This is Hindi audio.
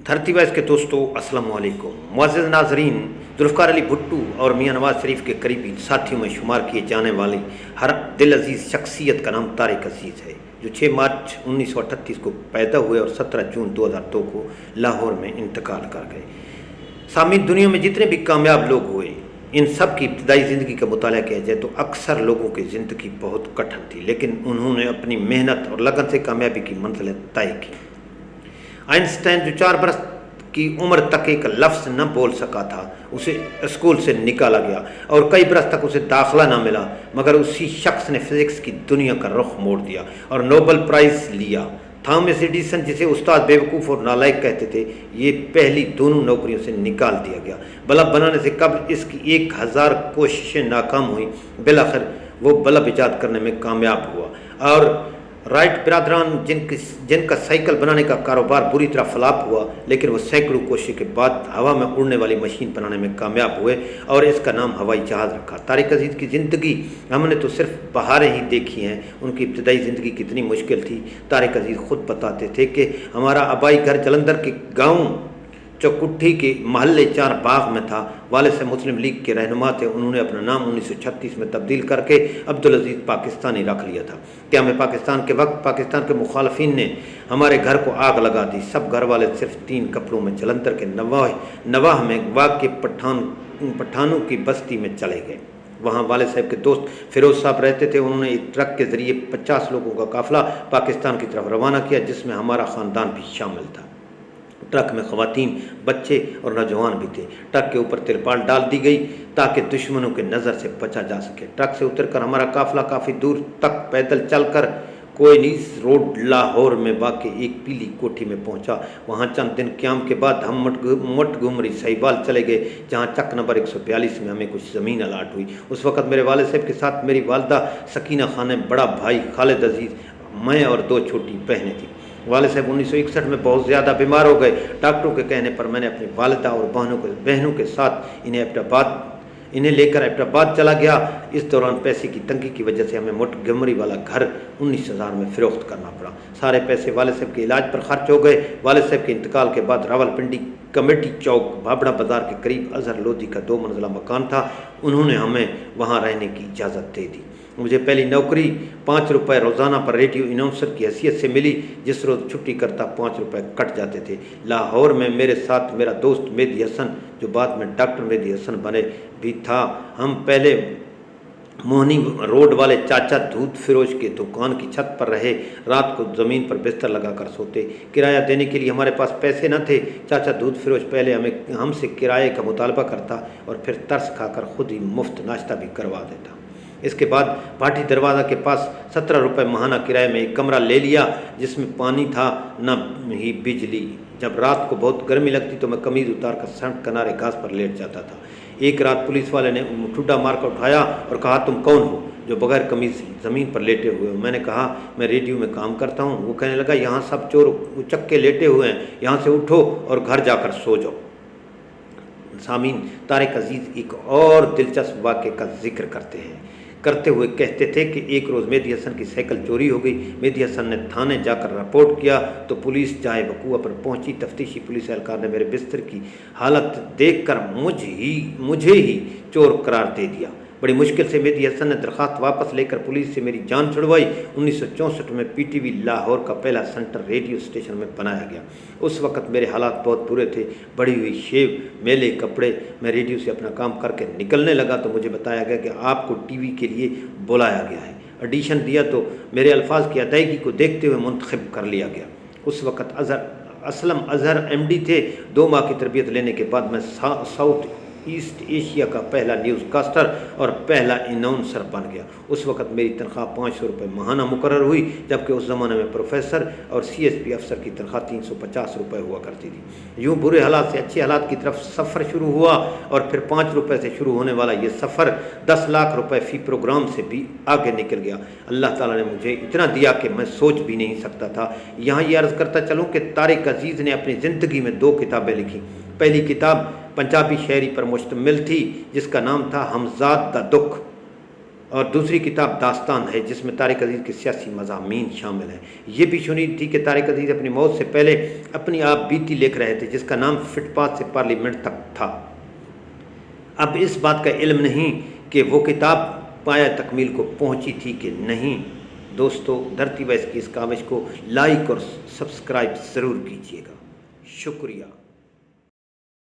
धरती वैस के दोस्तों अस्सलाम वालेकुम। मुअज़्ज़िज़ नाज़रीन, ज़ुल्फ़िकार अली भुट्टो और मियां नवाज़ शरीफ के करीबी साथियों में शुमार किए जाने वाली हर दिल अजीज़ शख्सियत का नाम तारिक अज़ीज़ है, जो 6 मार्च 1938 को पैदा हुए और 17 जून 2002 को लाहौर में इंतकाल कर गए। सामीन, दुनिया में जितने भी कामयाब लोग हुए, इन सब की इब्तिदाई ज़िंदगी का मुताला किया जाए तो अक्सर लोगों की ज़िंदगी बहुत कठिन थी, लेकिन उन्होंने अपनी मेहनत और लगन से कामयाबी की मंजिलें तय की। आइंस्टाइन, जो 4 बरस की उम्र तक एक लफ्ज़ न बोल सका था, उसे स्कूल से निकाला गया और कई बरस तक उसे दाखिला न मिला, मगर उसी शख्स ने फिज़िक्स की दुनिया का रुख मोड़ दिया और नोबेल प्राइज़ लिया। थॉमस एडिसन, जिसे उस्ताद बेवकूफ़ और नालायक कहते थे, ये पहली दोनों नौकरियों से निकाल दिया गया। बल्ब बनाने से कब इसकी 1000 कोशिशें नाकाम हुई, बिलाखिर वो बल्ब ईजाद करने में कामयाब हुआ। और राइट बिरादरान, जिनका साइकिल बनाने का कारोबार बुरी तरह फ्लॉप हुआ, लेकिन वो सैकड़ों कोशिश के बाद हवा में उड़ने वाली मशीन बनाने में कामयाब हुए और इसका नाम हवाई जहाज़ रखा। तारिक अज़ीज़ की ज़िंदगी हमने तो सिर्फ बहारें ही देखी हैं, उनकी इब्तिदाई ज़िंदगी कितनी मुश्किल थी। तारिक अज़ीज़ ख़ुद बताते थे कि हमारा आबाई घर जलंधर के गाँव चौकुट्ठी के महल्ले 4 बाग में था। वालिद से मुस्लिम लीग के रहनुमा थे। उन्होंने अपना नाम 1936 में तब्दील करके अब्दुल अज़ीज़ पाकिस्तानी रख लिया था। क्या हमें पाकिस्तान के वक्त पाकिस्तान के मुखालफिन ने हमारे घर को आग लगा दी। सब घर वाले सिर्फ 3 कपड़ों में जलंधर के नवाह में वाक़ पठानों की बस्ती में चले गए। वहाँ वालिद साहब के दोस्त फिरोज़ साहब रहते थे। उन्होंने एक ट्रक के ज़रिए 50 लोगों का काफ़िला पाकिस्तान की तरफ रवाना किया, जिसमें हमारा ख़ानदान भी शामिल था। ट्रक में ख़वातीन, बच्चे और नौजवान भी थे। ट्रक के ऊपर तिरपाल डाल दी गई ताकि दुश्मनों के नज़र से बचा जा सके। ट्रक से उतरकर हमारा काफ़िला काफ़ी दूर तक पैदल चलकर कोयनीस रोड लाहौर में वाक़ एक पीली कोठी में पहुंचा। वहां चंद दिन क़याम के बाद हम मटगुमरी सहीवाल चले गए, जहां चक नंबर 142 में हमें कुछ ज़मीन अलाट हुई। उस वक़्त मेरे वालिद साहब के साथ मेरी वालदा सकीना खान, बड़ा भाई खालिद अज़ीज़, मैं और 2 छोटी बहनें थीं। वालिद साहब 1961 में बहुत ज़्यादा बीमार हो गए। डॉक्टरों के कहने पर मैंने अपनी वालिदा और बहनों के साथ इन्हें लेकर एबटाबाद चला गया। इस दौरान पैसे की तंगी की वजह से हमें मोटगमरी वाला घर 19,000 में फ़रोख्त करना पड़ा। सारे पैसे वालिद साहब के इलाज पर खर्च हो गए। वालिद साहब के इंतकाल के बाद रावलपिंडी कमेटी चौक भाबड़ा बाज़ार के करीब अजहर लोधी का 2 मंजिला मकान था। उन्होंने हमें वहाँ रहने की इजाज़त दे दी। मुझे पहली नौकरी 5 रुपये रोज़ाना पर रेडियो अनाउंसर की हैसियत से मिली। जिस रोज़ छुट्टी करता 5 रुपये कट जाते थे। लाहौर में मेरे साथ मेरा दोस्त मेहदी हसन, जो बाद में डॉक्टर मेहदी हसन बने, भी था। हम पहले मोहनी रोड वाले चाचा दूध फिरोज के दुकान की छत पर रहे। रात को ज़मीन पर बिस्तर लगाकर सोते। किराया देने के लिए हमारे पास पैसे न थे। चाचा दूध फिरोज पहले हमसे किराए का मुतालबा करता और फिर तरस खाकर खुद ही मुफ्त नाश्ता भी करवा देता। इसके बाद भाटी दरवाज़ा के पास 17 रुपये माहाना किराए में एक कमरा ले लिया, जिसमें पानी था न ही बिजली। जब रात को बहुत गर्मी लगती तो मैं कमीज़ उतार कर सड़क किनारे घास पर लेट जाता था। एक रात पुलिस वाले ने ठुड्डा मारकर उठाया और कहा, तुम कौन हो जो बगैर कमीज़ ज़मीन पर लेटे हुए हो? मैंने कहा, मैं रेडियो में काम करता हूँ। वो कहने लगा, यहाँ सब चोर उचक्के लेटे हुए हैं, यहाँ से उठो और घर जाकर सो जाओ। सामीन, तारिक अज़ीज़ एक और दिलचस्प वाक़े का जिक्र करते हुए कहते थे कि एक रोज़ मेहदी हसन की साइकिल चोरी हो गई। मेहदी हसन ने थाने जाकर रिपोर्ट किया तो पुलिस जाए वकूआ पर पहुंची। तफ्तीशी पुलिस एहलकार ने मेरे बिस्तर की हालत देखकर मुझे ही चोर करार दे दिया। बड़ी मुश्किल से मेहदी हसन ने दरख्वास्त वापस लेकर पुलिस से मेरी जान छुड़वाई। 1964 में पीटीवी लाहौर का पहला सेंटर रेडियो स्टेशन में बनाया गया। उस वक़्त मेरे हालात बहुत बुरे थे। बड़ी हुई शेव, मेले कपड़े। मैं रेडियो से अपना काम करके निकलने लगा तो मुझे बताया गया कि आपको टीवी के लिए बुलाया गया है। ऑडिशन दिया तो मेरे अल्फाज की अदायगी को देखते हुए मुंतखब कर लिया गया। उस वक़्त असलम अजहर MD थे। 2 माह की तरबियत लेने के बाद मैं साउथ ईस्ट एशिया का पहला न्यूज़ कास्टर और पहला अनाउंसर बन गया। उस वक़्त मेरी तनख्वाह 500 रुपये माहाना मुकर्रर हुई, जबकि उस ज़माने में प्रोफेसर और CSP अफसर की तनख्वाह 350 रुपये हुआ करती थी। यूँ बुरे हालात से अच्छे हालात की तरफ सफ़र शुरू हुआ और फिर 5 रुपये से शुरू होने वाला ये सफ़र 10 लाख रुपये फ़ी प्रोग्राम से भी आगे निकल गया। अल्लाह ताला ने मुझे इतना दिया कि मैं सोच भी नहीं सकता था। यहाँ ये अर्ज़ करता चलूँ कि तारिक अज़ीज़ ने अपनी ज़िंदगी में 2 किताबें लिखी। पहली किताब पंजाबी शायरी पर मुश्तमिल थी, जिसका नाम था हमज़ाद दा दुख, और दूसरी किताब दास्तान है जिसमें तारिक अजीज़ के सियासी मज़ामीन शामिल हैं। ये भी सुनी थी कि तारिक अजीज़ अपनी मौत से पहले अपनी आप बीती लिख रहे थे जिसका नाम फुटपाथ से पार्लियामेंट तक था। अब इस बात का इल्म नहीं कि वो किताब पाया तकमील को पहुंची थी कि नहीं। दोस्तों, धरती वैस की इस काविश को लाइक और सब्सक्राइब ज़रूर कीजिएगा। शुक्रिया।